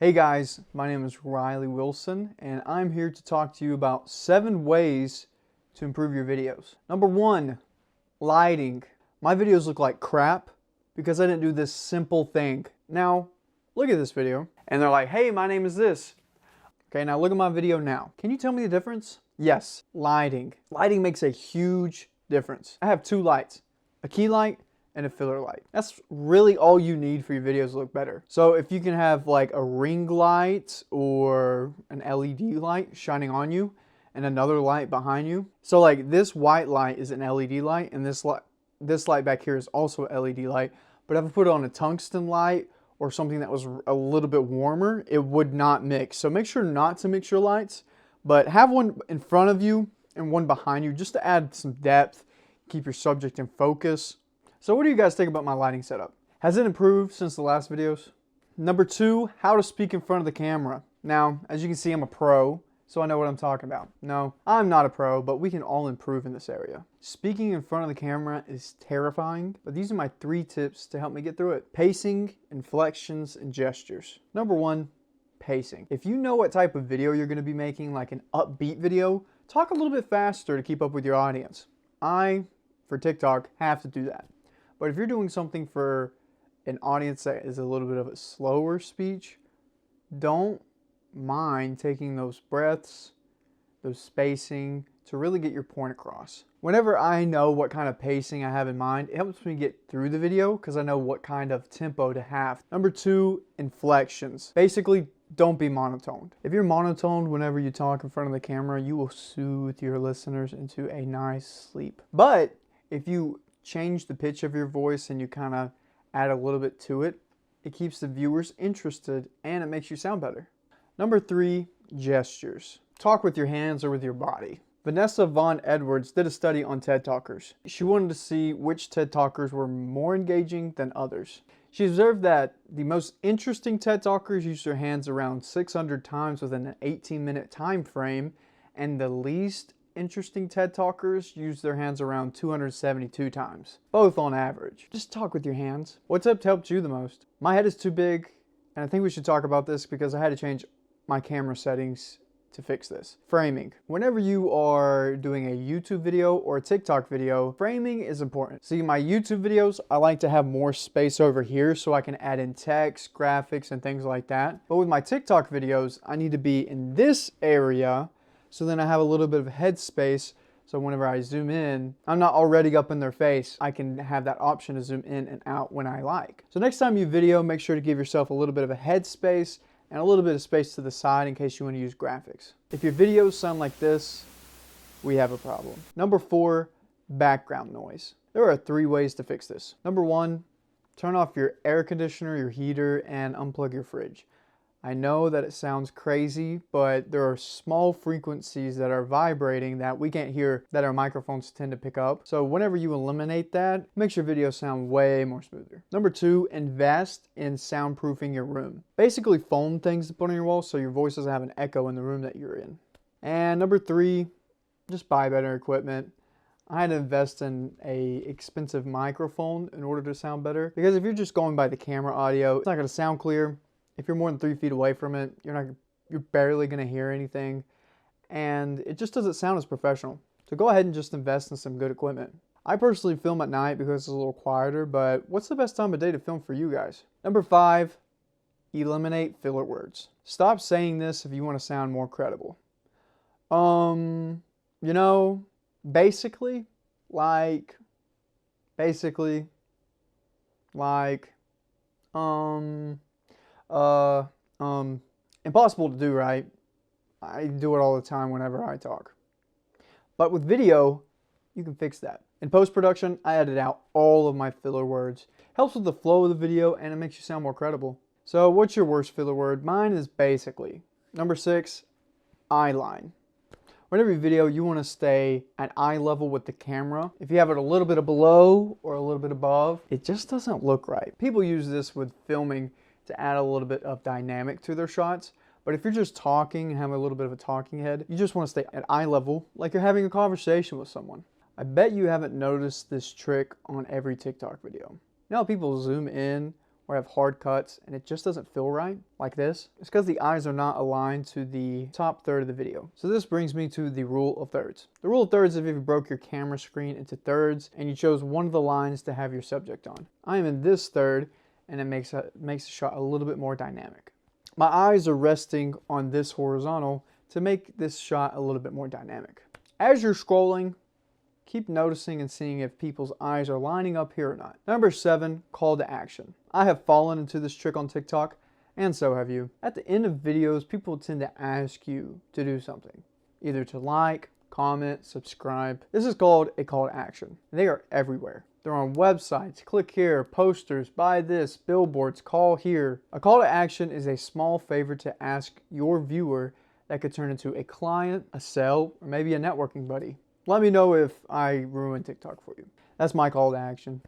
Hey guys, my name is Riley Wilson and I'm here to talk to you about 7 ways to improve your videos. Number 1, lighting. My videos look like crap because I didn't do this simple thing. Now, look at this video and they're like, hey, my name is this. Okay, now look at my video now. Can you tell me the difference? Yes, lighting. Lighting makes a huge difference. I have 2 lights, a key light and a filler light. That's really all you need for your videos to look better. So if you can have like a ring light or an LED light shining on you and another light behind you. So like this white light is an LED light and this light back here is also an LED light. But if I put it on a tungsten light or something that was a little bit warmer, it would not mix. So make sure not to mix your lights, but have one in front of you and one behind you just to add some depth, keep your subject in focus. So what do you guys think about my lighting setup? Has it improved since the last videos? Number 2, how to speak in front of the camera. Now, as you can see, I'm a pro, so I know what I'm talking about. No, I'm not a pro, but we can all improve in this area. Speaking in front of the camera is terrifying, but these are my 3 tips to help me get through it. Pacing, inflections, and gestures. Number 1, pacing. If you know what type of video you're going to be making, like an upbeat video, talk a little bit faster to keep up with your audience. For TikTok, have to do that. But if you're doing something for an audience that is a little bit of a slower speech, don't mind taking those breaths, those spacing, to really get your point across. Whenever I know what kind of pacing I have in mind, it helps me get through the video because I know what kind of tempo to have. Number 2, inflections. Basically, don't be monotoned. If you're monotoned whenever you talk in front of the camera, you will soothe your listeners into a nice sleep. But if you change the pitch of your voice and you kind of add a little bit to it, it keeps the viewers interested and it makes you sound better. Number 3, gestures. Talk with your hands or with your body. Vanessa Von Edwards did a study on TED Talkers. She wanted to see which TED Talkers were more engaging than others. She observed that the most interesting TED Talkers used their hands around 600 times within an 18-minute time frame, and the least interesting TED Talkers use their hands around 272 times, both on average. Just talk with your hands. What tip helped you the most? My head is too big, and I think we should talk about this because I had to change my camera settings to fix this. Framing. Whenever you are doing a YouTube video or a TikTok video, framing is important. See, my YouTube videos, I like to have more space over here so I can add in text, graphics, and things like that. But with my TikTok videos, I need to be in this area so then I have a little bit of headspace, so whenever I zoom in, I'm not already up in their face. I can have that option to zoom in and out when I like. So next time you video, make sure to give yourself a little bit of a headspace and a little bit of space to the side in case you want to use graphics. If your videos sound like this, we have a problem. Number 4, background noise. There are 3 ways to fix this. Number 1, turn off your air conditioner, your heater, and unplug your fridge. I know that it sounds crazy, but there are small frequencies that are vibrating that we can't hear that our microphones tend to pick up. So whenever you eliminate that, it makes your video sound way more smoother. Number 2, invest in soundproofing your room. Basically foam things to put on your walls so your voice doesn't have an echo in the room that you're in. And number 3, just buy better equipment. I had to invest in a expensive microphone in order to sound better, because if you're just going by the camera audio, it's not going to sound clear. If you're more than 3 feet away from it, you're barely going to hear anything, and it just doesn't sound as professional. So go ahead and just invest in some good equipment. I personally film at night because it's a little quieter, but what's the best time of day to film for you guys? Number 5, eliminate filler words. Stop saying this if you want to sound more credible. You know, basically, impossible to do, right? I do it all the time whenever I talk. But with video, you can fix that. In post-production, I edit out all of my filler words. Helps with the flow of the video and it makes you sound more credible. So what's your worst filler word? Mine is basically. Number 6, eye line. Whenever you video, you want to stay at eye level with the camera. If you have it a little bit below or a little bit above, it just doesn't look right. People use this with filming to add a little bit of dynamic to their shots. But if you're just talking and have a little bit of a talking head, you just want to stay at eye level like you're having a conversation with someone. I bet you haven't noticed this trick on every TikTok video. You know how people zoom in where I have hard cuts and it just doesn't feel right, like this. It's because the eyes are not aligned to the top third of the video. So this brings me to the rule of thirds. The rule of thirds is if you broke your camera screen into thirds and you chose one of the lines to have your subject on. I am in this third, and it makes the shot a little bit more dynamic. My eyes are resting on this horizontal to make this shot a little bit more dynamic. As you're scrolling, keep noticing and seeing if people's eyes are lining up here or not. Number 7, call to action. I have fallen into this trick on TikTok, and so have you. At the end of videos, people tend to ask you to do something, either to like, comment, subscribe. This is called a call to action. They are everywhere. They're on websites, click here, posters, buy this, billboards, call here. A call to action is a small favor to ask your viewer that could turn into a client, a sale, or maybe a networking buddy. Let me know if I ruined TikTok for you. That's my call to action.